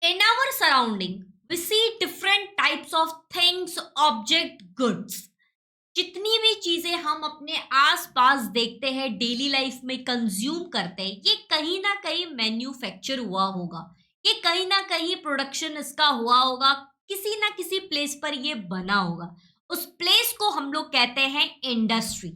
In our surrounding, we see different types of things, object, goods. जितनी भी चीजें हम अपने आसपास देखते हैं, डेली लाइफ में कंज्यूम करते हैं, ये कहीं ना कहीं मैन्युफैक्चर हुआ होगा। ये कहीं ना कहीं प्रोडक्शन इसका हुआ होगा। किसी ना किसी प्लेस पर ये बना होगा। उस प्लेस को हम लोग कहते हैं इंडस्ट्री।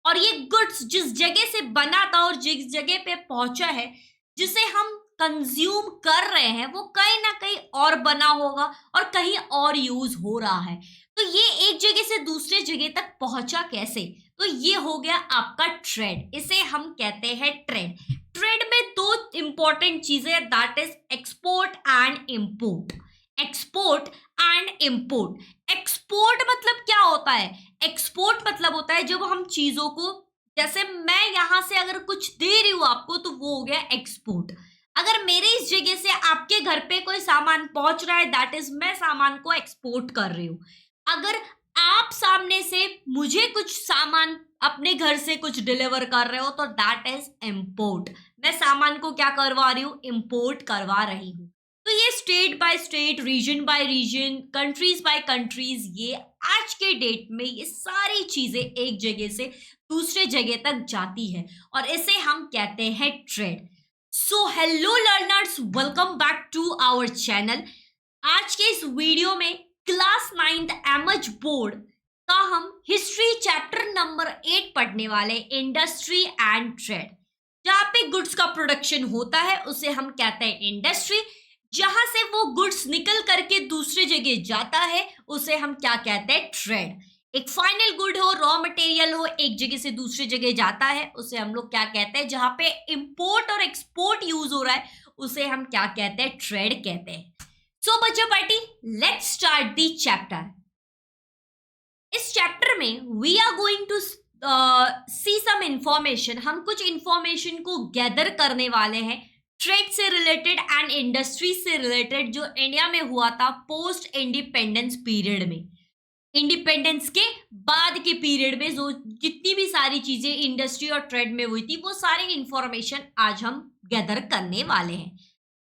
और ये गुड्स जिस जगह से बना था और जिस जगह पे पहुंचा है, जिसे हम कंज्यूम कर रहे हैं, वो कहीं ना कहीं और बना होगा और कहीं और यूज हो रहा है। तो ये एक जगह से दूसरे जगह तक पहुंचा कैसे? तो ये हो गया आपका ट्रेड। इसे हम कहते हैं ट्रेड। ट्रेड में दो इंपॉर्टेंट चीजें, that is export and import. Export and import. Export मतलब क्या होता है? एक्सपोर्ट मतलब होता है जब हम चीजों को, जैसे मैं यहां से अगर कुछ दे रही हूं आपको, तो वो हो गया एक्सपोर्ट। अगर मेरे इस जगह से आपके घर पे कोई सामान पहुंच रहा है, दैट इज मैं सामान को एक्सपोर्ट कर रही हूँ। अगर आप सामने से मुझे कुछ सामान अपने घर से कुछ डिलीवर कर रहे हो, तो दैट इज इम्पोर्ट। मैं सामान को क्या करवा रही हूँ? इम्पोर्ट करवा रही हूँ। तो ये state by state, region by region, countries by countries, ये आज के डेट में ये सारी चीजें एक जगह से दूसरे जगह तक जाती है और इसे हम कहते हैं trade. So hello learners, welcome back to our channel. आज के इस वीडियो में क्लास 9th एमएच बोर्ड का हम हिस्ट्री चैप्टर नंबर 8 पढ़ने वाले, इंडस्ट्री एंड ट्रेड। जहां पे गुड्स का प्रोडक्शन होता है उसे हम कहते हैं इंडस्ट्री। जहां से वो गुड्स निकल करके दूसरे जगह जाता है उसे हम क्या कहते हैं? ट्रेड। एक फाइनल गुड हो, रॉ मटेरियल हो, एक जगह से दूसरी जगह जाता है, उसे हम लोग क्या कहते हैं? जहां पे इंपोर्ट और एक्सपोर्ट यूज हो रहा है उसे हम क्या कहते हैं? ट्रेड कहते हैं। सो बच्चों party, let's start the chapter. इस चैप्टर में we are going to see some information. हम कुछ इंफॉर्मेशन को गैदर करने वाले हैं ट्रेड से रिलेटेड एंड इंडस्ट्री से रिलेटेड, जो इंडिया में हुआ था पोस्ट इंडिपेंडेंस पीरियड में। इंडिपेंडेंस के बाद के पीरियड में जो जितनी भी सारी चीजें इंडस्ट्री और ट्रेड में हुई थी, वो सारी इंफॉर्मेशन आज हम गैदर करने वाले हैं।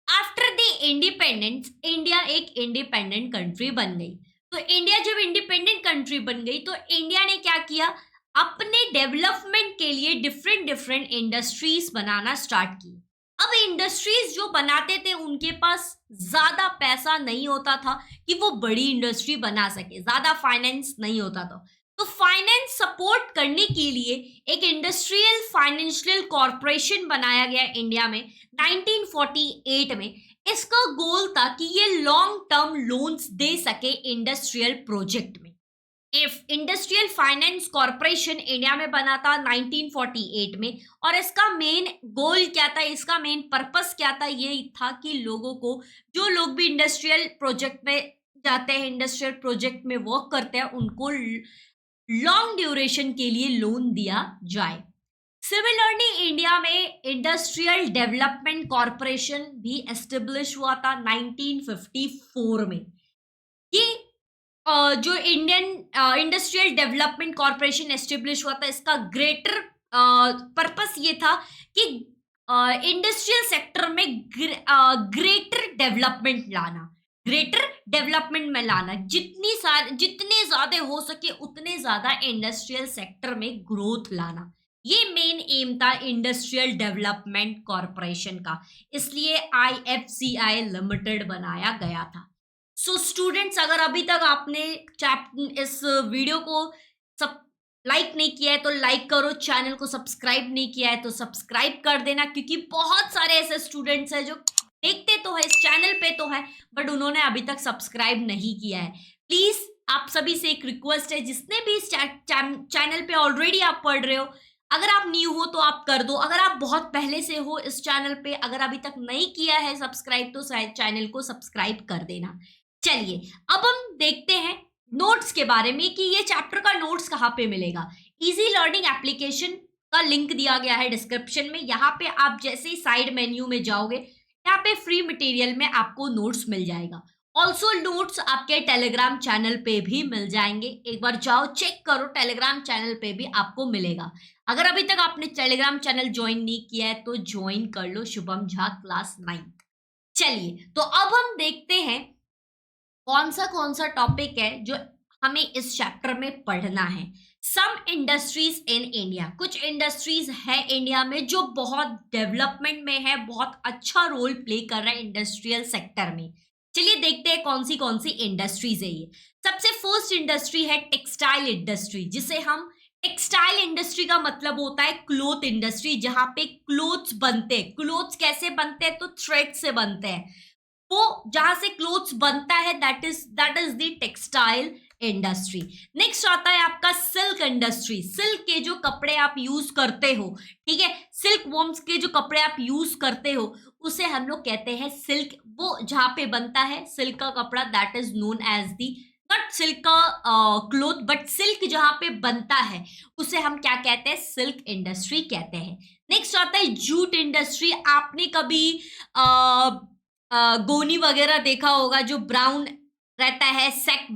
आफ्टर द इंडिपेंडेंस, इंडिया एक इंडिपेंडेंट कंट्री बन गई। तो इंडिया जब इंडिपेंडेंट कंट्री बन गई, तो इंडिया ने क्या किया? अपने डेवलपमेंट के लिए डिफरेंट डिफरेंट इंडस्ट्रीज बनाना स्टार्ट की। अब इंडस्ट्रीज जो बनाते थे उनके पास ज्यादा पैसा नहीं होता था कि वो बड़ी इंडस्ट्री बना सके, ज्यादा फाइनेंस नहीं होता था। तो फाइनेंस सपोर्ट करने के लिए एक इंडस्ट्रियल फाइनेंशियल कॉरपोरेशन बनाया गया इंडिया में 1948 में। इसका गोल था कि ये लॉन्ग टर्म लोन्स दे सके इंडस्ट्रियल प्रोजेक्ट में। इंडस्ट्रियल फाइनेंस कॉरपोरेशन इंडिया में बना था 1948 में। और इसका मेन गोल क्या था? इसका मेन पर्पस क्या था? ये था कि लोगों को, जो लोग भी इंडस्ट्रियल प्रोजेक्ट में जाते हैं, इंडस्ट्रियल प्रोजेक्ट में वर्क करते हैं, उनको लॉन्ग ड्यूरेशन के लिए लोन दिया जाए। सिमिलरली इंडिया में इंडस्ट्रियल डेवलपमेंट कॉरपोरेशन भी एस्टेब्लिश हुआ था 1954 में। ये जो Indian industrial development corporation establish हुआ था, इसका ग्रेटर पर्पस ये था कि इंडस्ट्रियल सेक्टर में ग्रेटर डेवलपमेंट लाना, ग्रेटर डेवलपमेंट में लाना, जितने ज्यादा हो सके उतने ज्यादा इंडस्ट्रियल सेक्टर में ग्रोथ लाना। ये मेन एम था इंडस्ट्रियल डेवलपमेंट कॉरपोरेशन का, इसलिए IFCI लिमिटेड बनाया गया था। सो स्टूडेंट्स, अगर अभी तक आपने इस वीडियो को सब लाइक नहीं किया है तो लाइक करो, चैनल को सब्सक्राइब नहीं किया है तो सब्सक्राइब कर देना, क्योंकि बहुत सारे ऐसे स्टूडेंट्स हैं जो देखते तो है, इस चैनल पे तो है, बट उन्होंने अभी तक सब्सक्राइब नहीं किया है। प्लीज आप सभी से एक रिक्वेस्ट है, जिसने भी इस चैनल पे ऑलरेडी आप पढ़ रहे हो, अगर आप न्यू हो तो आप कर दो। अगर आप बहुत पहले से हो इस चैनल पे, अगर अभी तक नहीं किया है सब्सक्राइब, तो शायद चैनल को सब्सक्राइब कर देना। चलिए अब हम देखते हैं नोट्स के बारे में कि ये चैप्टर का नोट्स कहाँ पे मिलेगा। इजी लर्निंग एप्लीकेशन का लिंक दिया गया है डिस्क्रिप्शन में। यहाँ पे आप जैसे ही साइड मेन्यू में जाओगे, यहाँ पे फ्री मटेरियल में आपको नोट्स मिल जाएगा। ऑल्सो नोट्स आपके टेलीग्राम चैनल पे भी मिल जाएंगे, एक बार जाओ चेक करो, टेलीग्राम चैनल पे भी आपको मिलेगा। अगर अभी तक आपने टेलीग्राम चैनल ज्वाइन नहीं किया है तो ज्वाइन कर लो, शुभम झा क्लास 9। चलिए, तो अब हम देखते हैं कौन सा टॉपिक है जो हमें इस चैप्टर में पढ़ना है। सम इंडस्ट्रीज इन इंडिया, कुछ इंडस्ट्रीज है इंडिया में जो बहुत डेवलपमेंट में है, बहुत अच्छा रोल प्ले कर रहा है इंडस्ट्रियल सेक्टर में। चलिए देखते हैं कौन सी इंडस्ट्रीज है ये। सबसे फर्स्ट इंडस्ट्री है टेक्सटाइल इंडस्ट्री, जिसे हम टेक्सटाइल इंडस्ट्री का मतलब होता है क्लोथ इंडस्ट्री, जहां पे क्लोथ्स बनते हैं। क्लोथ्स कैसे बनते हैं? तो थ्रेड से बनते हैं। वो जहां से क्लोथ्स बनता है that is the textile industry. Next आता है आपका सिल्क इंडस्ट्री। सिल्क के जो कपड़े आप यूज करते हो, ठीक है, सिल्क वॉर्म्स के जो कपड़े आप यूज करते हो, उसे हम लोग कहते हैं सिल्क। वो जहां पे बनता है सिल्क का कपड़ा, that is known as the, not silk का क्लोथ, बट सिल्क जहां पे बनता है उसे हम क्या कहते हैं? सिल्क इंडस्ट्री कहते हैं। नेक्स्ट आता है जूट इंडस्ट्री। आपने कभी गोनी वगैरह देखा होगा, जो ब्राउन रहता है, सेक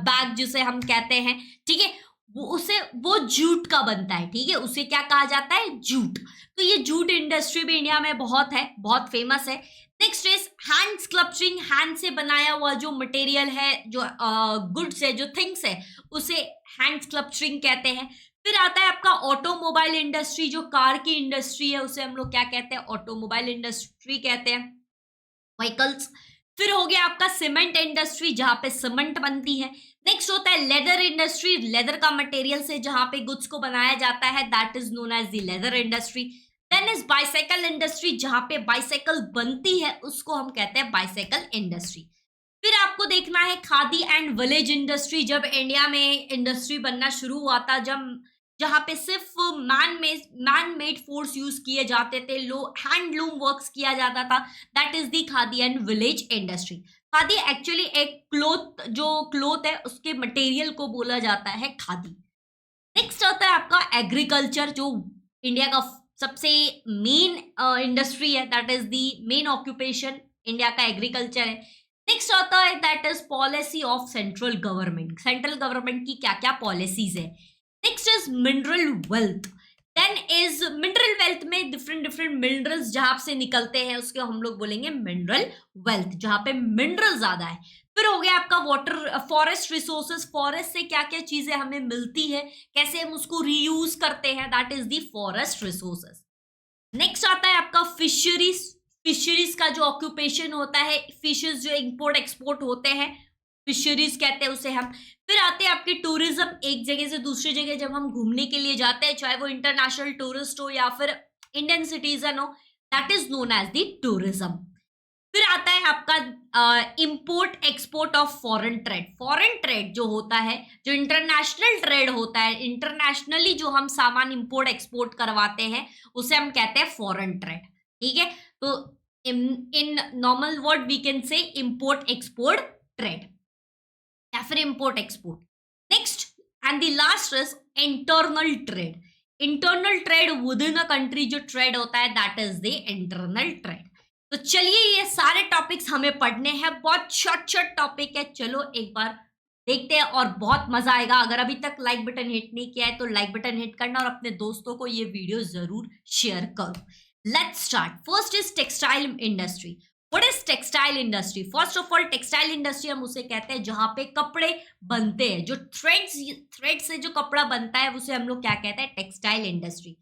बैग जिसे हम कहते हैं, ठीक है, वो जूट का बनता है, ठीक है, उसे क्या कहा जाता है? जूट। तो ये जूट इंडस्ट्री भी इंडिया में बहुत है, बहुत फेमस है। Next is hand sculpturing. Hand से बनाया हुआ जो मटेरियल है, जो गुड्स है, जो थिंग्स है, उसे हैंड स्कल्पचरिंग कहते हैं। फिर आता है आपका ऑटोमोबाइल इंडस्ट्री, जो कार की इंडस्ट्री है, उसे हम लोग क्या कहते हैं? ऑटोमोबाइल इंडस्ट्री कहते हैं, व्हीकल्स। फिर हो गया आपका सीमेंट इंडस्ट्री, जहां पे सीमेंट बनती है। नेक्स्ट होता है लेदर इंडस्ट्री। लेदर का मटेरियल से जहां पे गुड्स को बनाया जाता है, that is known as the leather industry. Then is bicycle industry, जहां पे बाइसाइकिल बनती है, उसको हम कहते हैं बाइसाइकिल इंडस्ट्री। फिर आपको देखना है खादी एंड विलेज इंडस्ट्री। जब इंडिया में इंडस्ट्री बनना शुरू हुआ था, जब जहां पे सिर्फ मैन मेड फोर्स यूज किए जाते थे, लो हैंडलूम वर्क्स किया जाता था, that is the khadi and village industry. Khadi actually एक क्लोथ है, उसके मटेरियल को बोला जाता है खादी। नेक्स्ट आता है आपका एग्रीकल्चर, जो इंडिया का सबसे मेन इंडस्ट्री है, that is the main occupation India का एग्रीकल्चर है। नेक्स्ट आता है that is policy of central government. Central government की क्या क्या पॉलिसीज है। Next is mineral wealth. Then is mineral wealth में डिफरेंट डिफरेंट मिनरल्स जहां से निकलते हैं, उसके हम लोग बोलेंगे मिनरल वेल्थ, जहां पे मिनरल ज्यादा है। फिर हो गया आपका वाटर फॉरेस्ट रिसोर्सेज। फॉरेस्ट से क्या क्या चीजें हमें मिलती है, कैसे हम उसको रीयूज करते हैं, that is the forest resources. Next आता है आपका फिशरीज। फिशरीज का जो ऑक्यूपेशन होता है, फिशेस जो इंपोर्ट एक्सपोर्ट होते हैं, फिशरीज कहते हैं उसे हम। फिर आते हैं आपके टूरिज्म। एक जगह से दूसरी जगह जब हम घूमने के लिए जाते हैं, चाहे वो इंटरनेशनल टूरिस्ट हो या फिर इंडियन सिटीजन हो, that is known as the tourism. फिर आता है आपका import export of foreign trade. Foreign trade जो होता है, जो इंटरनेशनल ट्रेड होता है, इंटरनेशनली जो हम सामान इंपोर्ट एक्सपोर्ट करवाते हैं, उसे हम कहते हैं फॉरेन ट्रेड, ठीक है। तो in normal word we can say import export trade या फिर import export. Next and the last is internal trade. Internal trade within a country जो ट्रेड होता है, that is the internal trade. तो चलिए ये सारे टॉपिक्स हमें पढ़ने हैं, बहुत शॉर्ट टॉपिक है। चलो एक बार देखते हैं और बहुत मजा आएगा। अगर अभी तक लाइक बटन हिट नहीं किया है तो लाइक बटन हिट करना और अपने दोस्तों को ये वीडियो जरूर शेयर करो। Let's start. First is textile industry. What is textile industry? First of all textile industry हम उसे कहते हैं जहां पे कपड़े बनते हैं, जो थ्रेड से जो कपड़ा बनता है, उसे हम लोग क्या कहते हैं? Textile industry.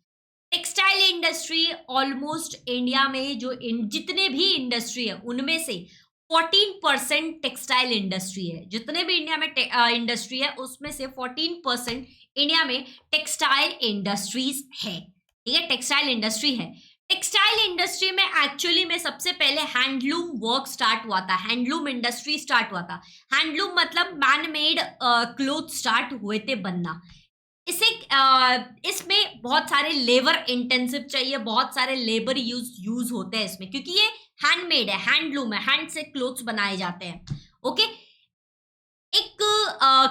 Textile industry almost India में जो जितने भी इंडस्ट्री है, उनमें से 14% टेक्सटाइल इंडस्ट्री है। जितने भी इंडिया में इंडस्ट्री है, उसमें से 14% इंडिया में टेक्सटाइल इंडस्ट्रीज है, ठीक है, टेक्सटाइल इंडस्ट्री है। टेक्सटाइल इंडस्ट्री में एक्चुअली में सबसे पहले हैंडलूम वर्क स्टार्ट हुआ था, हैंडलूम इंडस्ट्री स्टार्ट हुआ था। हैंडलूम मतलब मैन मेड क्लोथ स्टार्ट हुए थे बनना। इसमें बहुत सारे लेबर इंटेंसिव चाहिए, बहुत सारे लेबर यूज होते हैं इसमें, क्योंकि ये हैंडमेड है, हैंडलूम है, हैंड से क्लोथ्स बनाए जाते हैं। ओके, एक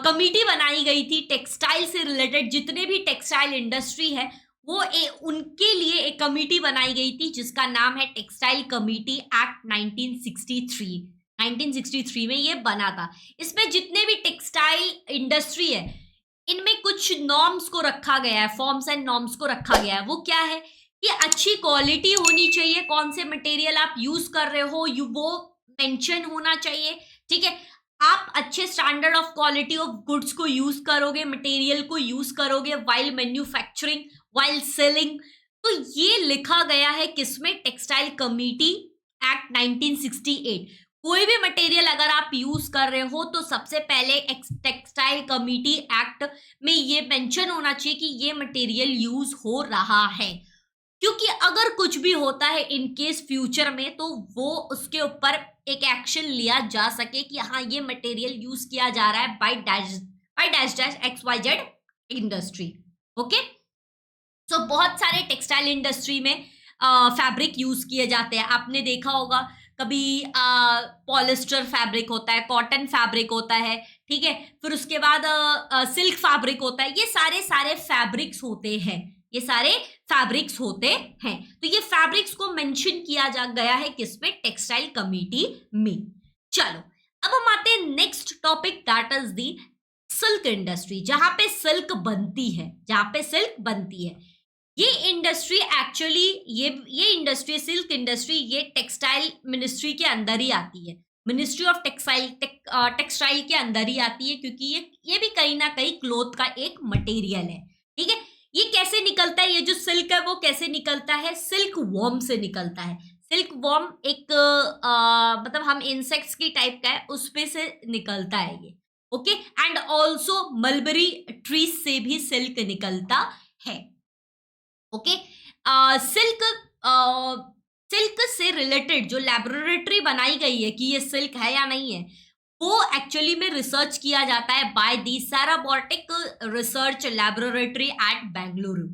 कमिटी बनाई गई थी टेक्सटाइल से रिलेटेड, जितने भी टेक्सटाइल इंडस्ट्री है वो उनके लिए एक कमिटी बनाई गई थी, जिसका नाम है टेक्सटाइल कमिटी एक्ट 1963। 1963 में ये बना था। इसमें जितने भी टेक्सटाइल इंडस्ट्री है, इनमें कुछ नॉर्म्स को रखा गया है, फॉर्म्स एंड नॉर्म्स को रखा गया है। वो क्या है कि अच्छी क्वालिटी होनी चाहिए, कौन से मटेरियल आप यूज कर रहे हो वो मेंशन होना चाहिए, ठीक है। आप अच्छे standard of quality of goods को यूज करोगे, मटेरियल को यूज करोगे वाइल मैन्युफैक्चरिंग, वाइल सेलिंग। तो ये लिखा गया है किसमें, टेक्सटाइल कमिटी एक्ट 1968। कोई भी मटेरियल अगर आप यूज कर रहे हो तो सबसे पहले टेक्सटाइल कमिटी एक्ट में ये मेंशन होना चाहिए कि ये मटेरियल यूज हो रहा है, क्योंकि अगर कुछ भी होता है इन केस फ्यूचर में तो वो उसके ऊपर एक एक्शन लिया जा सके कि हाँ ये मटेरियल यूज किया जा रहा है by dash dash X Y Z industry. Okay, so बहुत सारे टेक्सटाइल इंडस्ट्री में फैब्रिक यूज किए जाते हैं। आपने देखा होगा कभी पॉलिस्टर फैब्रिक होता है, कॉटन फैब्रिक होता है, ठीक है, फिर उसके बाद सिल्क फैब्रिक होता है। ये सारे सारे फैब्रिक्स होते हैं, ये सारे फैब्रिक्स होते हैं। तो ये फैब्रिक्स को मेंशन किया जा गया है किसमें, टेक्सटाइल कमिटी में। चलो अब हम आते हैं next topic, that is the silk industry, जहां पे सिल्क बनती है, जहां पे सिल्क बनती है। ये इंडस्ट्री एक्चुअली ये इंडस्ट्री, सिल्क इंडस्ट्री, ये टेक्सटाइल मिनिस्ट्री के अंदर ही आती है, मिनिस्ट्री ऑफ टेक्सटाइल के अंदर ही आती है, क्योंकि ये भी कहीं ना कहीं क्लोथ का एक मटेरियल है, ठीक है। ये कैसे निकलता है, ये जो सिल्क है वो कैसे निकलता है, सिल्क वॉर्म से निकलता है। सिल्क वॉर्म एक मतलब हम इंसेक्ट्स की टाइप का है, उस पे से निकलता है ये। Okay, and also mulberry trees से भी सिल्क निकलता है। ओके, सिल्क सिल्क से रिलेटेड जो लेबोरेटरी बनाई गई है कि ये सिल्क है या नहीं है, वो एक्चुअली में रिसर्च किया जाता है बाय दी सैराबॉटिक research laboratory at Bengaluru.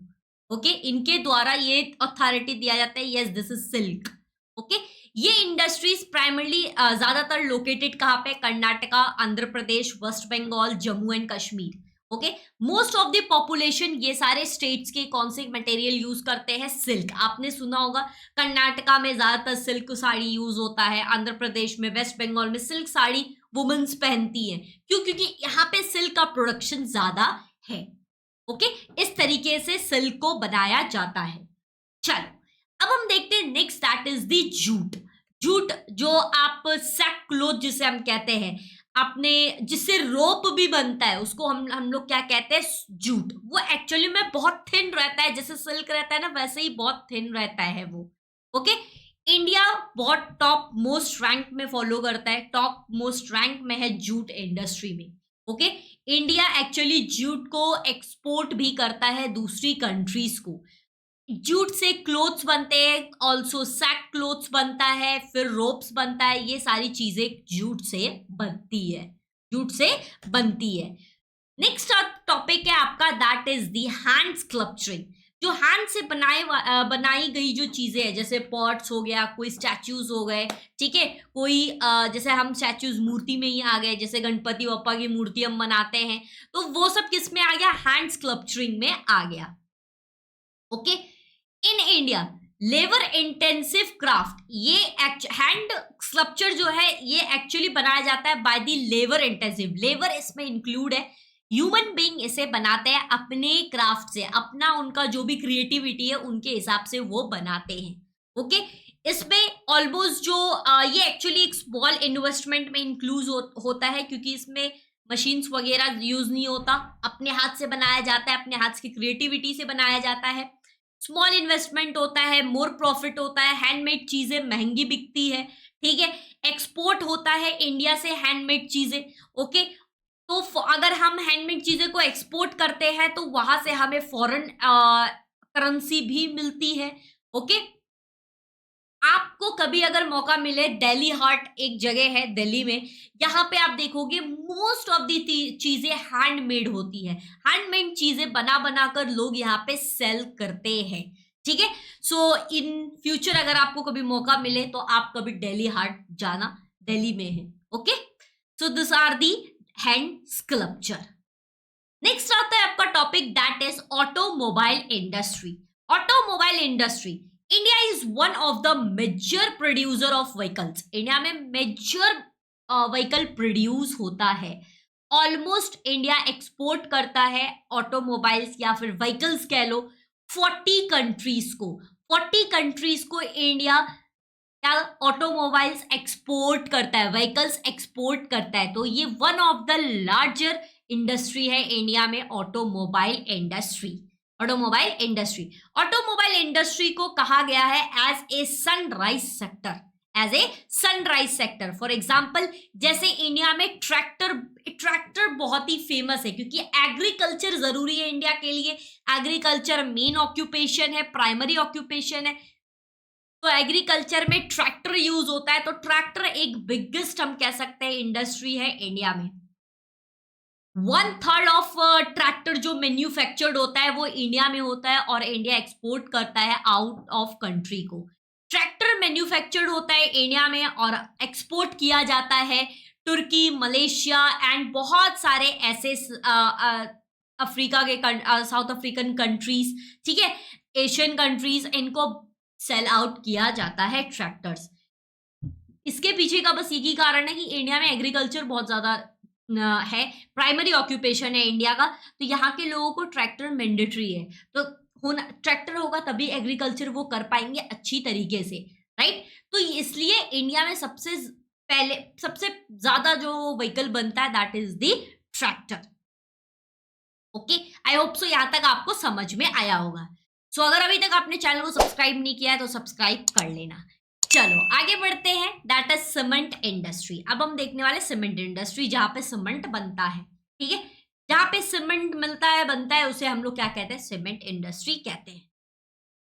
Okay, इनके द्वारा ये अथॉरिटी दिया जाता है, yes this is silk. Okay, ये इंडस्ट्रीज प्राइमरली ज्यादातर लोकेटेड कहाँ पे, Karnataka, Andhra Pradesh, west Bengal, Jammu and Kashmir. Okay, most of the population ये सारे स्टेट्स के कौन से मटेरियल यूज करते हैं, सिल्क। आपने सुना होगा कर्नाटका में ज्यादातर सिल्क साड़ी यूज होता है, आंध्र प्रदेश में, वेस्ट बंगाल में सिल्क साड़ी वुमेन्स पहनती हैं। क्यों, क्योंकि यहाँ पे सिल्क का प्रोडक्शन ज्यादा है। ओके, इस तरीके से सिल्क को बनाया जाता है। चलो अब हम देखते हैं next, that is the jute. Jute जो आप सैक क्लोथ जिसे हम कहते हैं, आपने जिससे रोप भी बनता है उसको हम लोग क्या कहते हैं, जूट। वो एक्चुअली में बहुत थिन रहता है, जैसे सिल्क रहता है ना वैसे ही बहुत थिन रहता है वो। ओके, इंडिया बहुत टॉप मोस्ट रैंक में फॉलो करता है, टॉप मोस्ट रैंक में है जूट इंडस्ट्री में। ओके, इंडिया एक्चुअली जूट को एक्सपोर्ट भी करता है दूसरी कंट्रीज को। जूट से क्लोथ्स बनते हैं, ऑल्सो सैक क्लोथ्स बनता है, फिर रोप्स बनता है, ये सारी चीजें जूट से बनती है, जूट से बनती है। नेक्स्ट टॉपिक है आपका, that is the hand sculpturing. जो हैंड से बनाई गई जो चीजें हैं, जैसे पॉट्स हो गया, कोई स्टैचूज हो गए, ठीक है, कोई जैसे हम स्टैचूज मूर्ति में ही आ गए, जैसे गणपति बप्पा की मूर्ति हम बनाते हैं, तो वो सब किस में आ गया, हैंड स्कल्पचरिंग में आ गया। Okay, in India labour intensive craft, ये हैंड स्कल्पचर जो है ये एक्चुअली बनाया जाता है by the labour intensive, labour इसमें इंक्लूड है, ह्यूमन बीइंग इसे बनाते हैं अपने क्राफ्ट से, अपना उनका जो भी क्रिएटिविटी है उनके हिसाब से वो बनाते हैं। ओके, इसमें ऑलमोस्ट जो ये एक्चुअली एक स्मॉल इन्वेस्टमेंट में इंक्लूड होता है, क्योंकि इसमें मशीन्स वगैरह यूज नहीं होता, अपने हाथ से बनाया जाता है, अपने हाथ की क्रिएटिविटी से बनाया जाता है, स्मॉल इन्वेस्टमेंट होता है, मोर प्रॉफिट होता है, हैंडमेड चीजें महंगी बिकती है, ठीक है, एक्सपोर्ट होता है इंडिया से हैंडमेड चीजें। ओके, तो अगर हम हैंडमेड चीजें को एक्सपोर्ट करते हैं तो वहां से हमें फॉरेन करेंसी भी मिलती है। ओके, आपको कभी अगर मौका मिले, दिल्ली हाट एक जगह है दिल्ली में, यहाँ पे आप देखोगे मोस्ट ऑफ दी चीजें हैंडमेड होती है, हैंडमेड चीजें बना बना कर लोग यहाँ पे सेल करते हैं, ठीक है। सो इन फ्यूचर अगर आपको कभी मौका मिले तो आप कभी दिल्ली हाट जाना, दिल्ली में है। Okay, so this are the hand sculpture. Next आता है आपका topic, that is automobile industry. Automobile industry, India is one of the major producer of vehicles. India में मेजर व्हीकल प्रोड्यूस होता है, ऑलमोस्ट इंडिया एक्सपोर्ट करता है automobiles या फिर व्हीकल्स कह लो 40 कंट्रीज को। 40 कंट्रीज को इंडिया क्या ऑटोमोबाइल्स एक्सपोर्ट करता है, व्हीकल्स एक्सपोर्ट करता है। तो ये one of the larger industry है इंडिया में, automobile industry. Automobile industry, automobile industry को कहा गया है as a sunrise sector, as a sunrise sector. For example, जैसे इंडिया में ट्रैक्टर ट्रैक्टर बहुत ही फेमस है क्योंकि एग्रीकल्चर जरूरी है इंडिया के लिए। एग्रीकल्चर मेन ऑक्यूपेशन है, प्राइमरी ऑक्यूपेशन है, तो एग्रीकल्चर में ट्रैक्टर यूज होता है। तो ट्रैक्टर एक बिगेस्ट हम कह सकते हैं इंडस्ट्री है इंडिया में। 1/3 ऑफ ट्रैक्टर जो मैन्युफैक्चर्ड होता है वो इंडिया में होता है और इंडिया एक्सपोर्ट करता है आउट ऑफ कंट्री को। ट्रैक्टर मैन्युफैक्चर्ड होता है इंडिया में और एक्सपोर्ट किया जाता है तुर्की, मलेशिया एंड बहुत सारे ऐसे अफ्रीका के साउथ अफ्रीकन कंट्रीज, ठीक है, एशियन कंट्रीज, इनको सेल आउट किया जाता है ट्रैक्टर्स। इसके पीछे का बस एक ही कारण है कि इंडिया में एग्रीकल्चर बहुत ज्यादा है, प्राइमरी ऑक्यूपेशन है इंडिया का, तो यहाँ के लोगों को ट्रैक्टर मैंडेटरी है। तो ट्रैक्टर होगा तभी एग्रीकल्चर वो कर पाएंगे अच्छी तरीके से, राइट। तो इसलिए इंडिया में सबसे पहले सबसे ज्यादा जो व्हीकल बनता है that is the tractor. Okay, I hope so यहाँ तक आपको समझ में आया होगा। सो अगर अभी तक आपने चैनल को सब्सक्राइब नहीं किया है तो सब्सक्राइब कर लेना। चलो आगे बढ़ते हैं, दैट इज सीमेंट इंडस्ट्री। अब हम देखने वाले सीमेंट इंडस्ट्री, जहां पे सीमेंट बनता है, ठीक है, जहां पे सीमेंट मिलता है, बनता है, उसे हम लोग क्या कहते हैं, सीमेंट इंडस्ट्री कहते हैं।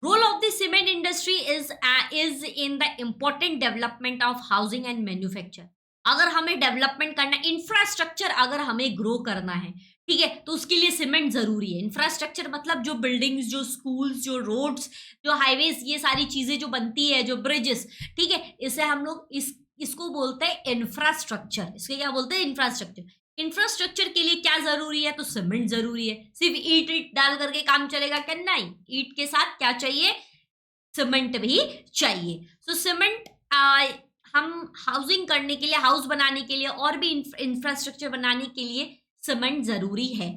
Role of the cement industry is in the important development of housing and manufacture. अगर हमें डेवलपमेंट करना, इंफ्रास्ट्रक्चर अगर हमें ग्रो करना है, ठीक है, तो उसके लिए सीमेंट जरूरी है। इंफ्रास्ट्रक्चर मतलब जो बिल्डिंग्स, जो स्कूल्स, जो रोड्स, जो हाईवेज, ये सारी चीजें जो बनती है, जो ब्रिजेस, ठीक है, इसे हम लोग इसको बोलते हैं इंफ्रास्ट्रक्चर। इसके क्या बोलते हैं, इंफ्रास्ट्रक्चर। इंफ्रास्ट्रक्चर के लिए क्या जरूरी है, तो सीमेंट जरूरी है। सिर्फ ईट डाल करके काम चलेगा क्या, नहीं, ईट के साथ क्या चाहिए, सीमेंट भी चाहिए। सो सीमेंट हम हाउसिंग करने के लिए, हाउस बनाने के लिए और भी इंफ्रास्ट्रक्चर बनाने के लिए सीमेंट जरूरी है।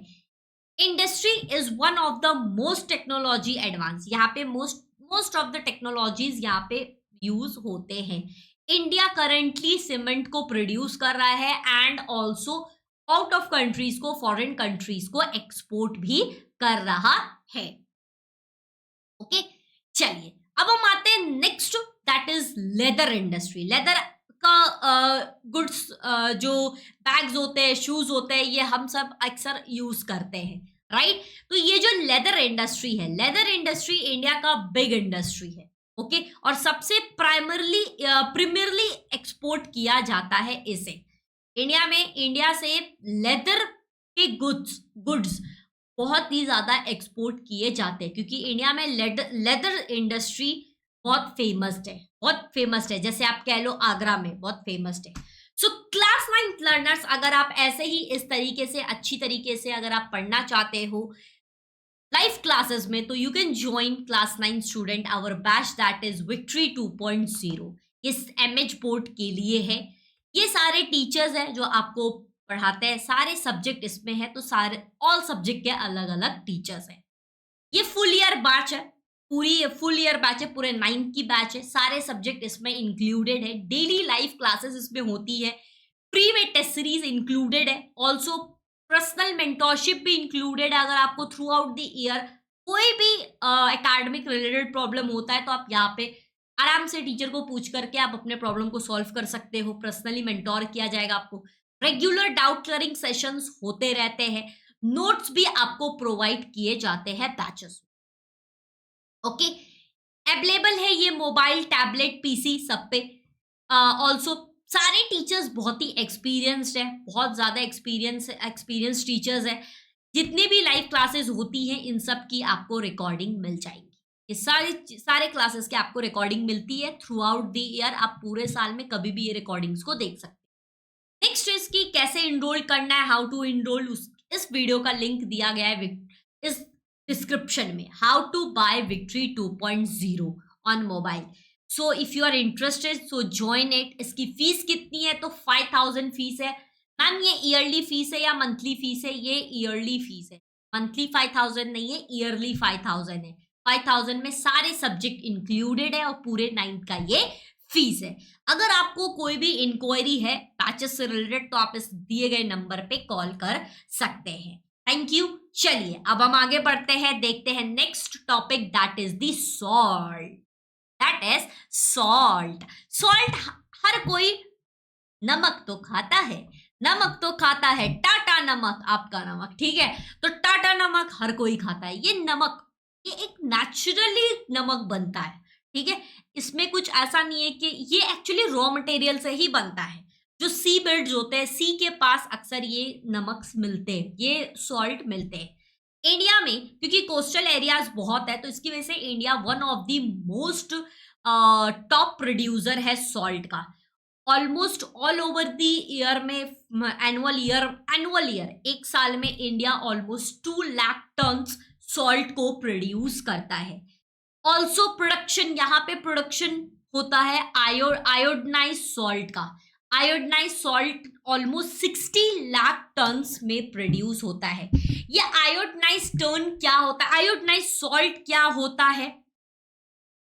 Industry is one of the most technology advance. यहाँ पे मोस्ट ऑफ द टेक्नोलॉजीज यहाँ पे यूज होते हैं। इंडिया करेंटली सीमेंट को प्रोड्यूस कर रहा है and also out of countries को, फॉरेन कंट्रीज को एक्सपोर्ट भी कर रहा है। ओके, चलिए अब हम आते हैं next, that is leather industry. Leather का गुड्स, जो बैग्स होते हैं, शूज होते हैं, ये हम सब अक्सर यूज करते हैं, राइट। तो ये जो लेदर इंडस्ट्री है, लेदर इंडस्ट्री इंडिया का बिग इंडस्ट्री है, ओके, और सबसे प्रीमियरली एक्सपोर्ट किया जाता है इसे। इंडिया से लेदर के गुड्स बहुत ही ज्यादा एक्सपोर्ट किए जाते हैं क्योंकि इंडिया में लेदर इंडस्ट्री बहुत फेमस है, जैसे आप कह लो आगरा में बहुत फेमस है। सो क्लास 9 लर्नर्स, अगर आप ऐसे ही इस तरीके से अच्छी तरीके से अगर आप पढ़ना चाहते हो लाइव क्लासेस में, तो you can join class 9 student our batch that is victory 2.0। इस एमएच बोर्ड के लिए है। ये सारे टीचर्स हैं जो आपको पढ़ाते हैं, सारे सब्जेक्ट इसमें है, तो सारे ऑल सब्जेक्ट के अलग अलग टीचर्स हैं। ये फुल ईयर बैच है, फुल ईयर बैच है, पूरे 9 की बैच है, सारे सब्जेक्ट इसमें इंक्लूडेड है। डेली लाइव क्लासेस इसमें होती है, प्री में टेस्ट सीरीज इंक्लूडेड है, ऑल्सो पर्सनल मेंटोरशिप भी इंक्लूडेड है। अगर आपको थ्रू आउट द ईयर कोई भी एकेडमिक रिलेटेड प्रॉब्लम होता है तो आप यहाँ पे आराम से टीचर को पूछ करके आप अपने प्रॉब्लम को सॉल्व कर सकते हो। पर्सनली मेंटोर किया जाएगा आपको। रेगुलर डाउट क्लियरिंग सेशंस होते रहते हैं। नोट्स भी आपको प्रोवाइड किए जाते हैं बैचेस। ओके, अवेलेबल है ये मोबाइल, टैबलेट, पीसी सब पे। ऑल्सो सारे टीचर्स बहुत ही एक्सपीरियंस्ड है, बहुत ज्यादा एक्सपीरियंस टीचर्स है। जितनी भी लाइव क्लासेस होती हैं इन सब की आपको रिकॉर्डिंग मिल जाएगी। ये सारे क्लासेस की आपको रिकॉर्डिंग मिलती है थ्रू आउट द ईयर। आप पूरे साल में कभी भी ये रिकॉर्डिंग्स को देख सकते हैं। नेक्स्ट इसकी कैसे इनरोल करना है, हाउ टू इनरोल, इस वीडियो का लिंक दिया गया है इस डिस्क्रिप्शन में। How to buy victory 2.0 on mobile. So if you are interested so join it. इसकी फीस कितनी है, तो 5000 फीस है। मैम ये ईयरली फीस है या मंथली फीस है? ये ईयरली फीस है, मंथली 5000 नहीं है, ईयरली 5000 है। 5000 में सारे सब्जेक्ट इंक्लूडेड है और पूरे 9th का ये फीस है। अगर आपको कोई भी इंक्वायरी है बैचेस से रिलेटेड तो आप इस दिए गए नंबर पे कॉल कर सकते हैं। Thank you. चलिए अब हम आगे बढ़ते हैं, देखते हैं next topic that is the salt. That is salt. Salt हर कोई नमक तो खाता है, नमक तो खाता है, टाटा नमक आपका नमक, ठीक है। तो टाटा नमक हर कोई खाता है। ये नमक ये एक नेचुरली नमक बनता है, ठीक है। इसमें कुछ ऐसा नहीं है कि ये एक्चुअली रॉ मटेरियल से ही बनता है। जो सी बेड्स होते हैं, सी के पास अक्सर ये नमक मिलते हैं, ये सॉल्ट मिलते हैं। इंडिया में क्योंकि कोस्टल एरियाज बहुत है तो इसकी वजह से India one of the most top producer है सॉल्ट का। Almost all over the year में एनुअल ईयर एक साल में India almost 2 lakh tons salt को प्रोड्यूस करता है। ऑल्सो प्रोडक्शन, यहाँ पे प्रोडक्शन होता है आयोडनाइज सॉल्ट का। आयोडनाइज सॉल्ट ऑलमोस्ट 60 लाख टन्स में प्रोड्यूस होता है। ये आयोडनाइज टर्न क्या होता है, आयोडनाइज सॉल्ट क्या होता है,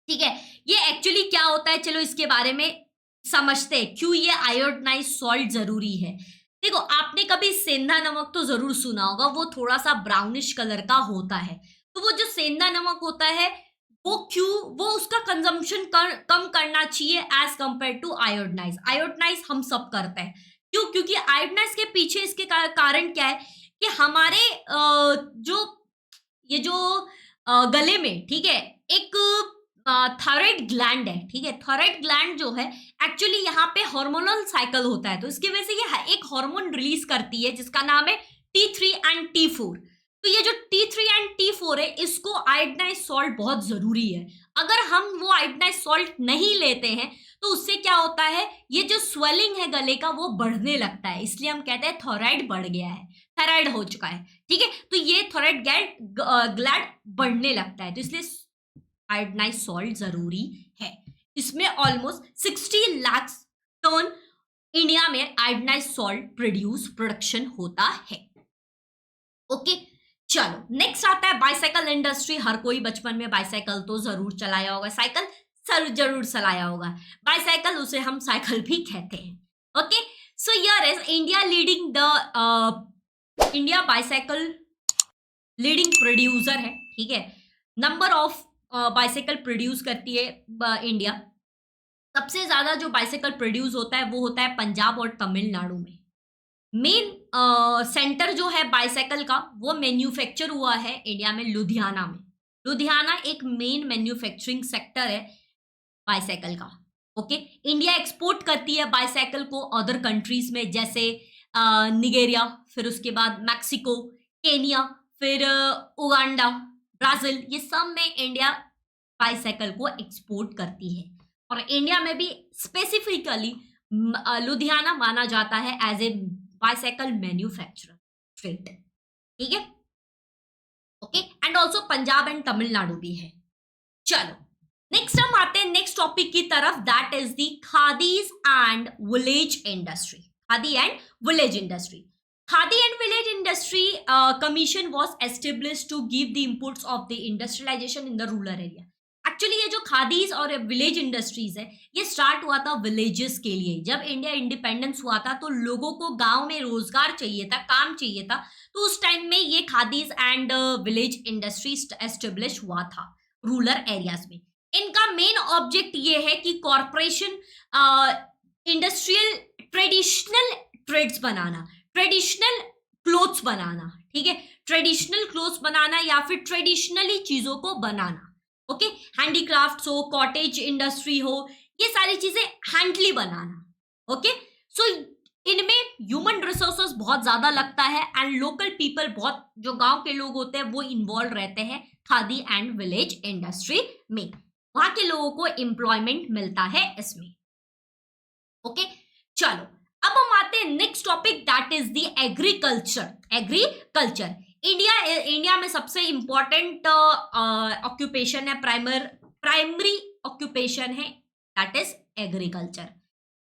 ठीक है। ये एक्चुअली क्या होता है, चलो इसके बारे में समझते हैं क्यों ये आयोडनाइज सॉल्ट जरूरी है। देखो आपने कभी सेंधा नमक तो जरूर सुना होगा, वो थोड़ा सा ब्राउनिश कलर का होता है। तो वो जो सेंधा नमक होता है वो उसका कंजम्पशन कम करना चाहिए एज कंपेयर टू आयोडनाइज। आयोडनाइज हम सब करते हैं, क्यों? क्योंकि आयोडनाइज के पीछे इसके कारण क्या है कि हमारे गले में, ठीक है, एक थायराइड ग्लैंड है, ठीक है। थायराइड ग्लैंड जो है एक्चुअली यहाँ पे हार्मोनल साइकिल होता है, तो इसकी वजह से ये एक हार्मोन रिलीज करती है जिसका नाम है T3 एंड T4। तो ये जो T3 एंड T4 है इसको आयोडाइज सॉल्ट बहुत जरूरी है। अगर हम वो आयोडाइज सॉल्ट नहीं लेते हैं तो उससे क्या होता है, ये जो स्वेलिंग है गले का वो बढ़ने लगता है, इसलिए हम कहते हैं थायराइड बढ़ गया है, थायराइड हो चुका है, ठीक है। तो ये थायराइड ग्लैंड बढ़ने लगता है, तो इसलिए आयोडाइज सॉल्ट जरूरी है। इसमें ऑलमोस्ट 60 लाख टन इंडिया में आयोडाइज सॉल्ट प्रोडक्शन होता है। ओके चलो नेक्स्ट आता है बाइसाइकिल इंडस्ट्री। हर कोई बचपन में बाइसाइकिल तो जरूर चलाया होगा, साइकिल जरूर चलाया होगा। बाइसाइकिल उसे हम साइकिल भी कहते हैं। Okay so here is India leading the India bicycle leading producer है, ठीक है। नंबर ऑफ बाइसाइकिल प्रोड्यूस करती है इंडिया। सबसे ज्यादा जो बाइसाइकिल प्रोड्यूस होता है वो होता है पंजाब और तमिलनाडु में। मेन सेंटर जो है बाइसाइकिल का वो मैन्युफैक्चर हुआ है इंडिया में लुधियाना में। लुधियाना एक मेन मैन्युफैक्चरिंग सेक्टर है बाइसाइकिल का। ओके इंडिया एक्सपोर्ट करती है बाइसाइकिल को अदर कंट्रीज में, जैसे निगेरिया, फिर उसके बाद मैक्सिको, केनिया, फिर उगांडा, ब्राजील, ये सब में इंडिया बाइसाइकिल को एक्सपोर्ट करती है। और इंडिया में भी स्पेसिफिकली लुधियाना माना जाता है as a bicycle manufacturer state, ठीक है। Okay and also Punjab and Tamil Nadu भी है। चलो नेक्स्ट हम आते हैं नेक्स्ट टॉपिक की तरफ, दैट इज द खादीज and village industry. Khadi and village industry. Khadi and Village Industry Commission was established to give the inputs of the industrialization in the rural area. Actually ये जो खादीज और village industries है ये start हुआ था villages के लिए। जब इंडिया इंडिपेंडेंस हुआ था तो लोगों को गांव में रोजगार चाहिए था, काम चाहिए था, तो उस टाइम में ये खादीज एंड विलेज इंडस्ट्री एस्टेब्लिश हुआ था रूरल एरियाज में। इनका मेन ऑब्जेक्ट ये है कि कॉरपोरेशन इंडस्ट्रियल ट्रेडिशनल ट्रेड्स बनाना, ट्रेडिशनल क्लोथ्स बनाना, ठीक है, ट्रेडिशनल क्लोथ्स बनाना या फिर ट्रेडिशनली चीजों को बनाना। ओके हैंडीक्राफ्ट्स हो, कॉटेज इंडस्ट्री हो, ये सारी चीजें हैंडली बनाना। ओके सो इनमें ह्यूमन रिसोर्सेस बहुत ज्यादा लगता है एंड लोकल पीपल, बहुत जो गांव के लोग होते हैं वो इन्वॉल्व रहते हैं खादी एंड विलेज इंडस्ट्री में। वहां के लोगों को एम्प्लॉयमेंट मिलता है इसमें। ओके चलो अब हम आते हैं next topic, that is the agriculture. India में सबसे इंपॉर्टेंट ऑक्यूपेशन है, प्राइमरी ऑक्यूपेशन है, दैट इज एग्रीकल्चर।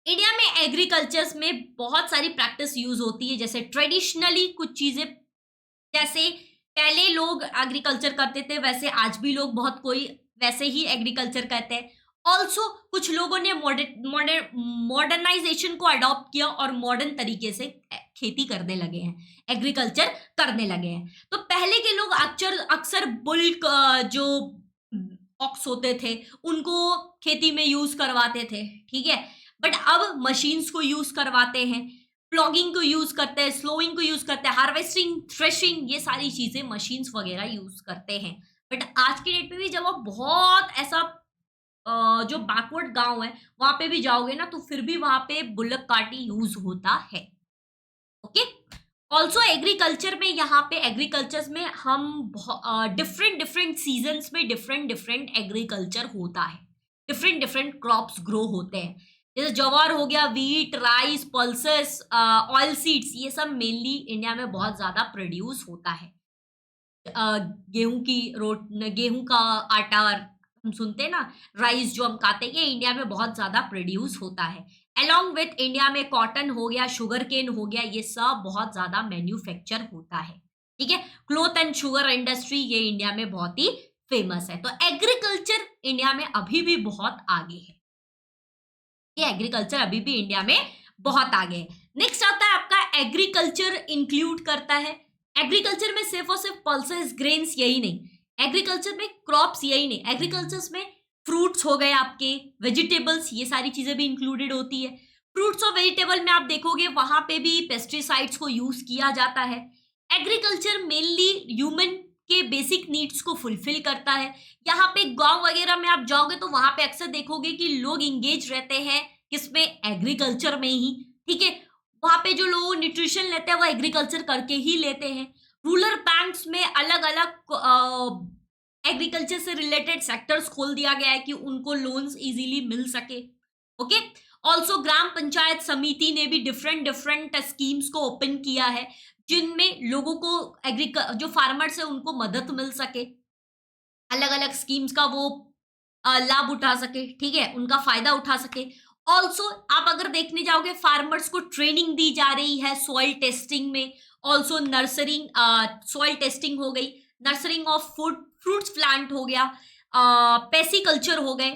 इंडिया में एग्रीकल्चर में बहुत सारी प्रैक्टिस यूज होती है, जैसे ट्रेडिशनली कुछ चीजें, जैसे पहले लोग एग्रीकल्चर करते थे, वैसे आज भी लोग बहुत कोई वैसे ही एग्रीकल्चर करते हैं। ऑल्सो कुछ लोगों ने मॉडर्नाइजेशन को अडॉप्ट किया और मॉडर्न तरीके से खेती करने लगे हैं, एग्रीकल्चर करने लगे हैं। तो पहले के लोग अक्सर अक्सर बुल्क जो ऑक्स होते थे उनको खेती में यूज करवाते थे, ठीक है। बट अब मशीन्स को यूज करवाते हैं, प्लॉगिंग को यूज करते हैं, स्लोइंग को यूज करते हैं, हार्वेस्टिंग, थ्रेशिंग, ये सारी चीजें मशीन्स वगैरह यूज करते हैं। बट आज के डेट में भी जब आप बहुत ऐसा जो बैकवर्ड गांव है वहां पे भी जाओगे ना, तो फिर भी वहां पे बुल्लक कार्टी यूज होता है। ओके। ऑल्सो एग्रीकल्चर में, यहाँ पे एग्रीकल्चर में हम डिफरेंट डिफरेंट सीजन्स में डिफरेंट डिफरेंट एग्रीकल्चर होता है, डिफरेंट डिफरेंट क्रॉप्स ग्रो होते हैं। जैसे ज्वार हो गया, wheat, rice, pulses, oil seeds, ये सब मेनली इंडिया में बहुत ज्यादा प्रोड्यूस होता है। गेहूं का आटा हम सुनते हैं ना, राइस जो हम खाते हैं, ये इंडिया में बहुत ज्यादा प्रोड्यूस होता है। अलोंग विथ इंडिया में कॉटन हो गया, शुगर केन हो गया, ये सब बहुत ज्यादा मैन्युफैक्चर होता है, ठीक है। क्लोथ एंड शुगर इंडस्ट्री ये इंडिया में बहुत ही फेमस है। तो एग्रीकल्चर इंडिया में अभी भी बहुत आगे है, ये एग्रीकल्चर अभी भी इंडिया में बहुत आगे है। नेक्स्ट आता है आपका एग्रीकल्चर इंक्लूड करता है, एग्रीकल्चर में सिर्फ और सिर्फ पल्सेस, ग्रेन्स यही नहीं, एग्रीकल्चर में क्रॉप्स यही नहीं, एग्रीकल्चर में फ्रूट्स हो गए आपके, वेजिटेबल्स, ये सारी चीजें भी इंक्लूडेड होती है। फ्रूट्स और वेजिटेबल में आप देखोगे वहां पे भी पेस्टिसाइड्स को यूज किया जाता है। एग्रीकल्चर मेनली ह्यूमन के बेसिक नीड्स को फुलफिल करता है। यहाँ पे गांव वगैरह में आप जाओगे तो वहां पे अक्सर देखोगे कि लोग इंगेज रहते हैं किसमें, एग्रीकल्चर में ही, ठीक है। वहां पे जो लोग न्यूट्रिशन लेते हैं वो एग्रीकल्चर करके ही लेते हैं। रूरल बैंक्स में अलग अलग एग्रीकल्चर से रिलेटेड सेक्टर्स खोल दिया गया है कि उनको लोन्स इजीली मिल सके। ओके। ऑल्सो ग्राम पंचायत समिति ने भी डिफरेंट डिफरेंट स्कीम्स को ओपन किया है जिनमें लोगों को जो फार्मर्स है उनको मदद मिल सके, अलग अलग स्कीम्स का वो लाभ उठा सके, ठीक है, उनका फायदा उठा सके। ऑल्सो आप अगर देखने जाओगे फार्मर्स को ट्रेनिंग दी जा रही है सॉइल टेस्टिंग में, ऑल्सो नर्सरिंग, सॉइल टेस्टिंग हो गई, नर्सरिंग ऑफ फूड, फ्रूट्स प्लांट हो गया, पेसिकल्चर हो गए,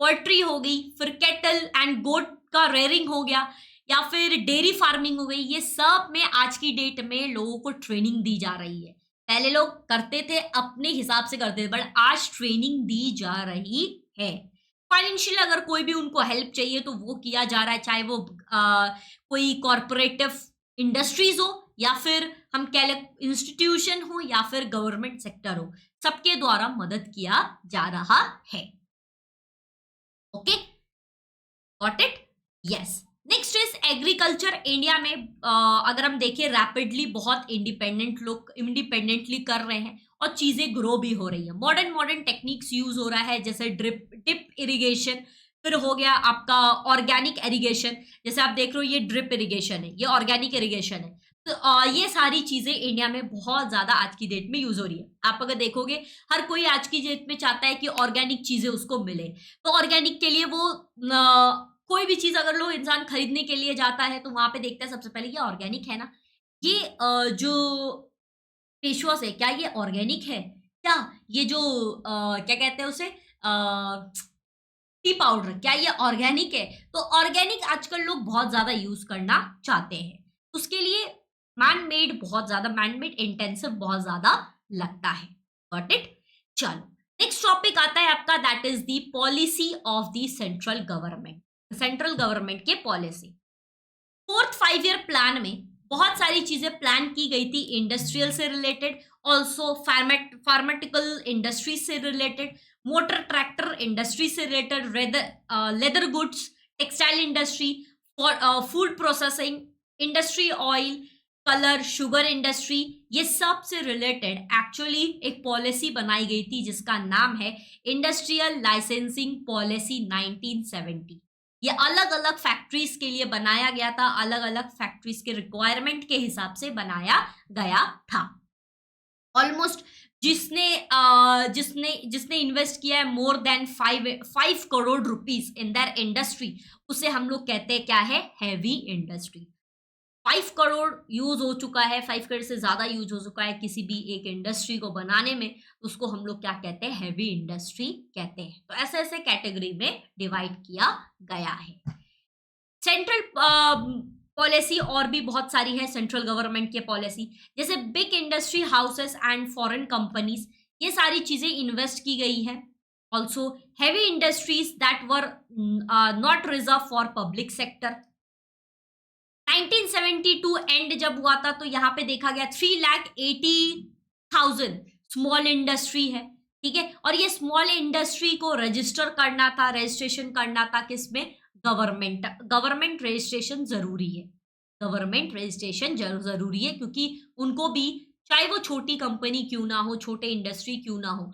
पोल्ट्री हो गई, फिर कैटल एंड गोट का रेयरिंग हो गया, या फिर डेयरी फार्मिंग हो गई। ये सब में आज की डेट में लोगों को ट्रेनिंग दी जा रही है। पहले लोग करते थे अपने हिसाब से करते थे, बट आज ट्रेनिंग दी जा रही है। फाइनेंशियल अगर कोई भी उनको हेल्प चाहिए तो वो किया जा रहा है, चाहे वो कोई कॉरपोरेटिव इंडस्ट्रीज हो या फिर हम कह लें इंस्टीट्यूशन हो या फिर गवर्नमेंट सेक्टर हो, सबके द्वारा मदद किया जा रहा है। Okay, got it? Yes. Next is agriculture India में अगर हम देखें रैपिडली बहुत इंडिपेंडेंटली कर रहे हैं और चीजें ग्रो भी हो रही है। मॉडर्न मॉडर्न टेक्निक्स यूज हो रहा है, जैसे ड्रिप इरिगेशन, फिर हो गया आपका ऑर्गेनिक इरिगेशन, जैसे आप देख रहे हो ये ड्रिप इरिगेशन है, ये ऑर्गेनिक इरिगेशन है। तो ये सारी चीजें इंडिया में बहुत ज्यादा आज की डेट में यूज हो रही है। आप अगर देखोगे हर कोई आज की डेट में चाहता है कि ऑर्गेनिक चीजें उसको मिले, तो ऑर्गेनिक के लिए वो कोई भी चीज अगर लोग इंसान खरीदने के लिए जाता है तो वहां पे देखता है सबसे पहले ये ऑर्गेनिक है ना, ये जो फेस वॉश है क्या ये ऑर्गेनिक है क्या, ये जो क्या कहते हैं उसे टी पाउडर क्या ये ऑर्गेनिक है। तो ऑर्गेनिक आजकल लोग बहुत ज्यादा यूज करना चाहते हैं, उसके लिए मैन मेड इंटेंसिव बहुत ज्यादा लगता है। Got it? चलो नेक्स्ट टॉपिक आता है आपका, that is the policy of the central government, central government के पॉलिसी। 4th 5 ईयर प्लान में बहुत सारी चीजें प्लान की गई थी, इंडस्ट्रियल से रिलेटेड, ऑल्सो फार्माटिकल इंडस्ट्री से रिलेटेड, मोटर ट्रैक्टर इंडस्ट्री से related, leather goods, textile industry, food processing industry, oil, colour, sugar industry, ये सब से रिलेटेड एक्चुअली एक पॉलिसी बनाई गई थी जिसका नाम है इंडस्ट्रियल लाइसेंसिंग पॉलिसी 1970। ये अलग अलग फैक्ट्रीज के लिए बनाया गया था, अलग अलग फैक्ट्रीज के रिक्वायरमेंट के हिसाब से बनाया गया था। ऑलमोस्ट जिसने इन्वेस्ट किया है more than 5 crore rupees in that industry, उसे हम लोग कहते हैं क्या है, हैवी इंडस्ट्री। 5 करोड़ यूज हो चुका है, 5 करोड़ से ज्यादा यूज हो चुका है किसी भी एक इंडस्ट्री को बनाने में, तो उसको हम लोग क्या कहते हैं, हैवी इंडस्ट्री कहते हैं। तो ऐसे ऐसे कैटेगरी में डिवाइड किया गया है। सेंट्रल पॉलिसी और भी बहुत सारी है सेंट्रल गवर्नमेंट की पॉलिसी, जैसे big industry houses and foreign companies, ये सारी चीजें इन्वेस्ट की गई है। Also heavy industries that were not reserve for public sector. 1972 and जब हुआ था तो यहाँ पे देखा गया 3,80,000 स्मॉल इंडस्ट्री है, ठीक है। और ये स्मॉल इंडस्ट्री को रजिस्टर करना था, रजिस्ट्रेशन करना था किसमें, गवर्नमेंट रजिस्ट्रेशन जरूरी है, गवर्नमेंट रजिस्ट्रेशन जरूरी है, क्योंकि उनको भी, चाहे वो छोटी कंपनी क्यों ना हो, छोटे इंडस्ट्री क्यों ना हो,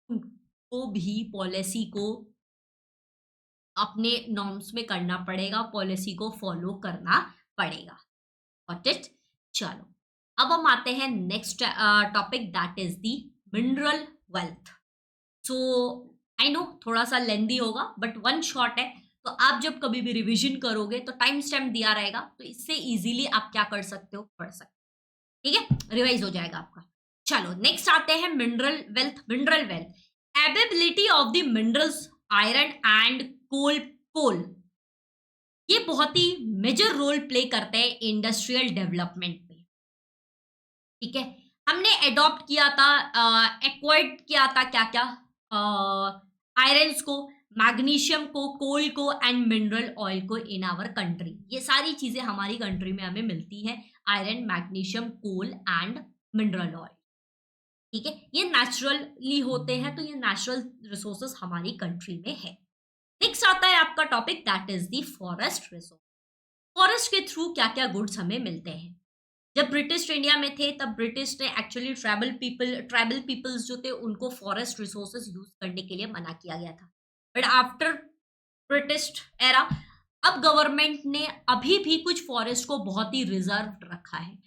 उनको भी पॉलिसी को अपने नॉर्म्स में करना पड़ेगा, पॉलिसी को फॉलो करना पड़ेगा। Got it. चलो अब हम आते हैं next topic, that is the mineral wealth. So I know थोड़ा सा लेंदी होगा बट वन शॉट है, तो आप जब कभी भी रिवीजन करोगे तो टाइम स्टैम्प दिया रहेगा, तो इससे इजीली आप क्या कर सकते हो, पढ़ सकते हो, ठीक है, रिवाइज हो जाएगा आपका। चलो नेक्स्ट आते हैं mineral wealth. Mineral wealth, ability of the minerals iron and coal, ये बहुत ही मेजर रोल प्ले करते हैं इंडस्ट्रियल डेवलपमेंट में, ठीक है। हमने एडॉप्ट किया था, एक्वायर्ड किया था क्या क्या, आयरन्स को, मैग्नीशियम को, कोल को एंड मिनरल ऑयल को इन आवर कंट्री। ये सारी चीजें हमारी कंट्री में हमें मिलती है, iron, magnesium, coal and mineral oil, ठीक है। ये नेचुरली होते हैं, तो ये नेचुरल रिसोर्सेस हमारी कंट्री में है। नेक्स्ट आता है आपका topic, that is the forest resource. Forest के थ्रू क्या क्या गुड्स हमें मिलते हैं। जब ब्रिटिश इंडिया में थे तब ब्रिटिश ने एक्चुअली ट्राइबल पीपल्स जो थे उनको फॉरेस्ट रिसोर्सेज यूज करने के लिए मना किया गया था, बट आफ्टर ब्रिटिश एरा अब गवर्नमेंट ने अभी भी कुछ फॉरेस्ट को बहुत ही रिजर्व रखा है,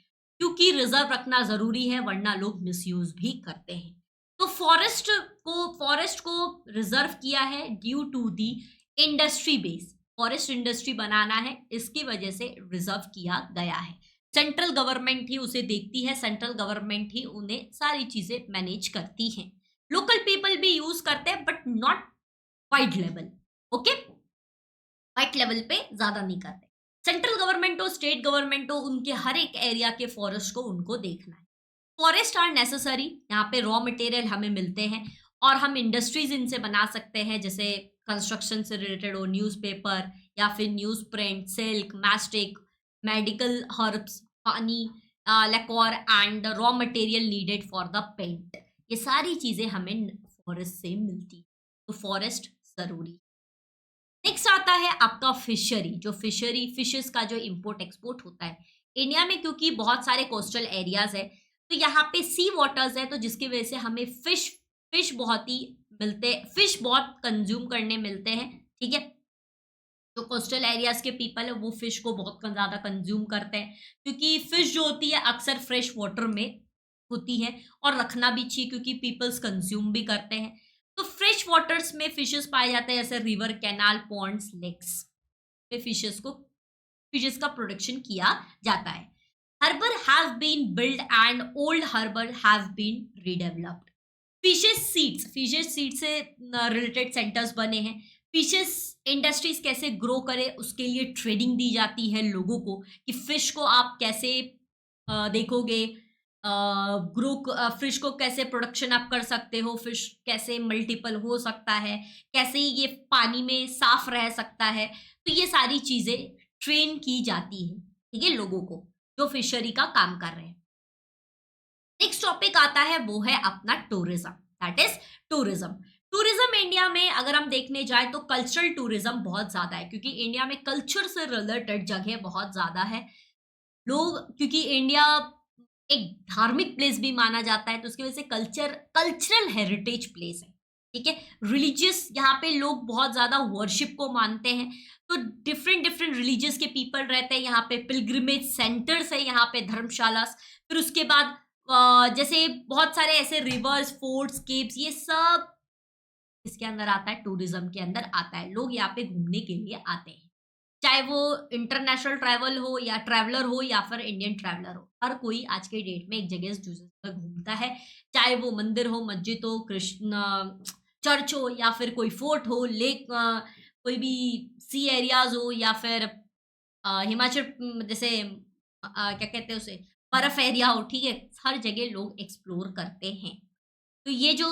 क्योंकि रिजर्व रखना जरूरी है वरना लोग मिसयूज भी करते हैं। तो फॉरेस्ट को रिजर्व किया है due to the industry base, forest industry बनाना है, इसकी वजह से रिजर्व किया गया है। सेंट्रल गवर्नमेंट ही उसे देखती है, सेंट्रल गवर्नमेंट ही उन्हें सारी चीजें मैनेज करती है। लोकल पीपल भी यूज करते हैं but not wide level, okay, wide level पे ज्यादा नहीं करते। सेंट्रल गवर्नमेंट हो, स्टेट गवर्नमेंट हो, उनके हर एक एरिया के फॉरेस्ट को उनको देखना है। फॉरेस्ट आर नेसेसरी, यहाँ पे रॉ मटेरियल हमें मिलते हैं और हम इंडस्ट्रीज इनसे बना सकते हैं, जैसे कंस्ट्रक्शन से रिलेटेड हो, न्यूज़पेपर या फिर newsprint, silk, mastic, medical herbs, पानी, lacquer and raw material needed for the paint, ये सारी चीजें हमें फॉरेस्ट से मिलती, तो फॉरेस्ट जरूरी। नेक्स्ट आता है आपका फिशरी, जो फिशेस का जो इंपोर्ट एक्सपोर्ट होता है इंडिया में, क्योंकि बहुत सारे कोस्टल एरियाज है तो यहाँ पे सी वाटर्स है, तो जिसकी वजह से हमें फिश बहुत ही मिलते, फिश बहुत कंज्यूम करने मिलते हैं, ठीक है। जो कोस्टल एरियाज के पीपल है वो फिश को बहुत ज्यादा कंज्यूम करते हैं, क्योंकि फिश जो होती है अक्सर फ्रेश वाटर में होती है और रखना भी चाहिए क्योंकि पीपल्स कंज्यूम भी करते हैं। तो फ्रेश वाटर्स में फिशेस पाए जाते हैं, जैसे रिवर, कैनाल, पॉन्ड्स, लेक्स में फिशेस का प्रोडक्शन किया जाता है। Harbour have been build and old harbour have been redeveloped. Fishes seeds से रिलेटेड सेंटर्स बने हैं। फिशेस इंडस्ट्रीज कैसे ग्रो करे उसके लिए ट्रेनिंग दी जाती है लोगों को, कि फिश को आप कैसे देखोगे, फिश को कैसे प्रोडक्शन आप कर सकते हो, फिश कैसे मल्टीपल हो सकता है, कैसे ये पानी में साफ रह सकता है, तो ये सारी चीजें ट्रेन की जाती है, ठीक है, लोगों को जो फिशरी का काम कर रहे हैं। नेक्स्ट टॉपिक आता है वो है अपना tourism, that is tourism. Tourism India में अगर हम देखने जाए तो कल्चरल टूरिज्म बहुत ज्यादा है, क्योंकि इंडिया में कल्चर से रिलेटेड जगह बहुत ज्यादा है। लोग, क्योंकि इंडिया एक धार्मिक प्लेस भी माना जाता है, तो उसकी वजह से कल्चरल हेरिटेज प्लेस है, ठीक है। रिलीजियस, यहाँ पे लोग बहुत ज्यादा वर्शिप को मानते हैं, तो डिफरेंट रिलीजियस के पीपल रहते हैं यहाँ पे। पिलग्रिमेज सेंटर्स है यहाँ पे, धर्मशाला, फिर उसके बाद जैसे बहुत सारे ऐसे रिवर्स, फोर्ट्स, केव्स, ये सब इसके अंदर आता है, टूरिज्म के अंदर आता है। लोग यहाँ पे घूमने के लिए आते हैं, चाहे वो इंटरनेशनल ट्रैवल हो या ट्रैवलर हो या फिर इंडियन ट्रैवलर हो, हर कोई आज के डेट में एक जगह से दूसरी जगह घूमता है। चाहे वो मंदिर हो, मस्जिद हो, कृष्ण चर्च हो या फिर कोई फोर्ट हो, लेक, कोई भी सी एरियाज हो या फिर हिमाचल जैसे क्या कहते हैं उसे, बर्फ एरिया हो, ठीक है, हर जगह लोग एक्सप्लोर करते हैं। तो ये जो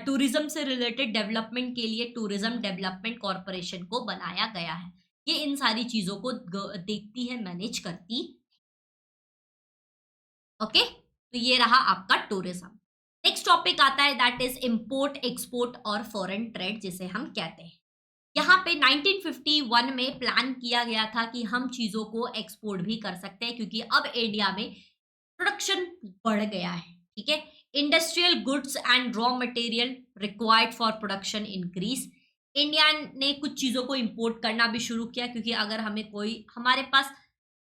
टूरिज्म से रिलेटेड डेवलपमेंट के लिए टूरिज्म डेवलपमेंट कॉरपोरेशन को बनाया गया है। ये इन सारी चीजों को देखती है, मैनेज करती। ओके, तो ये रहा आपका टूरिज्म। नेक्स्ट टॉपिक आता है दैट इज इंपोर्ट एक्सपोर्ट और फॉरेन ट्रेड जिसे हम कहते हैं। यहाँ पे 1951 में प्लान किया गया था कि हम चीजों को एक्सपोर्ट भी कर सकते हैं क्योंकि अब इंडिया में प्रोडक्शन बढ़ गया है, ठीक है। Industrial goods and raw material required for production increase. India ने कुछ चीजों को इंपोर्ट करना भी शुरू किया क्योंकि अगर हमें कोई हमारे पास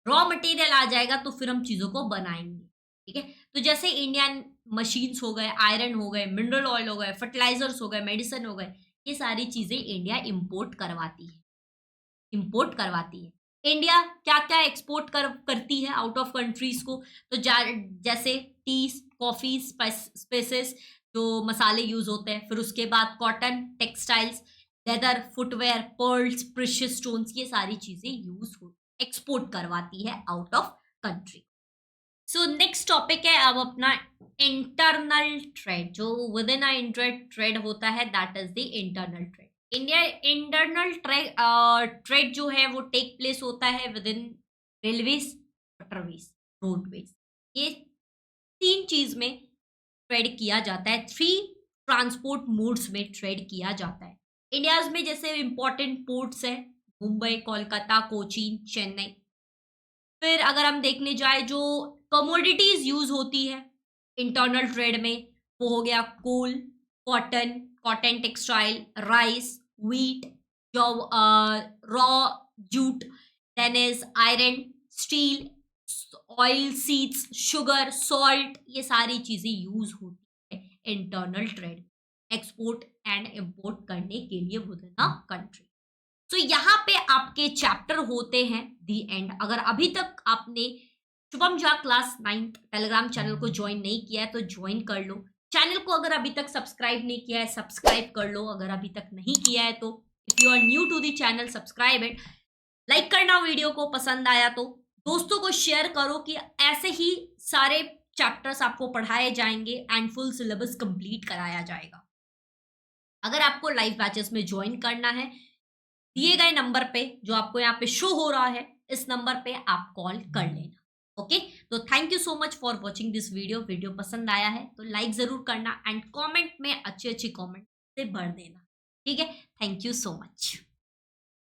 रॉ मटेरियल आ जाएगा तो फिर हम चीजों को बनाएंगे, ठीक है। तो जैसे इंडियन मशीन्स हो गए, आयरन हो गए, मिनरल ऑयल हो गए, फर्टिलाइजर्स हो गए, मेडिसिन हो गए, ये सारी चीजें इंडिया इंपोर्ट करवाती है। इंडिया क्या क्या एक्सपोर्ट करती है आउट ऑफ कंट्रीज को, तो जैसे टी, कॉफी, स्पाइसेस, जो मसाले यूज होते हैं, फिर उसके बाद cotton, textiles, leather, footwear, pearls, precious stones, ये सारी चीजें एक्सपोर्ट करवाती है out of country. So next topic है अब अपना इंटरनल ट्रेड, जो विद इन ट्रेड होता है, that is the internal trade. India internal trade जो है वो टेक प्लेस होता है with in railways, waterways, roadways. ये तीन चीज में ट्रेड किया जाता है, थ्री ट्रांसपोर्ट मोड्स में ट्रेड किया जाता है। इंडियाज में जैसे इंपॉर्टेंट पोर्ट्स है मुंबई, कोलकाता, कोचीन, चेन्नई। फिर अगर हम देखने जाए जो कमोडिटीज यूज होती है इंटरनल ट्रेड में, वो हो गया coal, cotton, cotton textile, rice, wheat, जो raw jute, then is iron, steel, oil seeds, sugar, salt, ये सारी चीजें यूज होती है internal trade export and import करने के लिए विद इन अ कंट्री। तो यहाँ पे आपके चैप्टर होते हैं दी एंड। अगर अभी तक आपने Shubham Jha class 9th Telegram channel को ज्वाइन नहीं किया है तो ज्वाइन कर लो। चैनल को अगर अभी तक सब्सक्राइब नहीं किया है सब्सक्राइब कर लो, अगर अभी तक नहीं किया है तो if you are new to the channel subscribe it, like करना वीडियो को, पसंद आया तो दोस्तों को शेयर करो कि ऐसे ही सारे चैप्टर्स आपको पढ़ाए जाएंगे एंड फुल सिलेबस कंप्लीट कराया जाएगा। अगर आपको लाइव बैचेस में ज्वाइन करना है, दिए गए नंबर पे जो आपको यहाँ पे शो हो रहा है, इस नंबर पे आप कॉल कर लेना। ओके, तो thank you so much for watching this video पसंद आया है तो लाइक जरूर करना एंड कमेंट में अच्छे अच्छे कमेंट से भर देना, ठीक है। Thank you so much.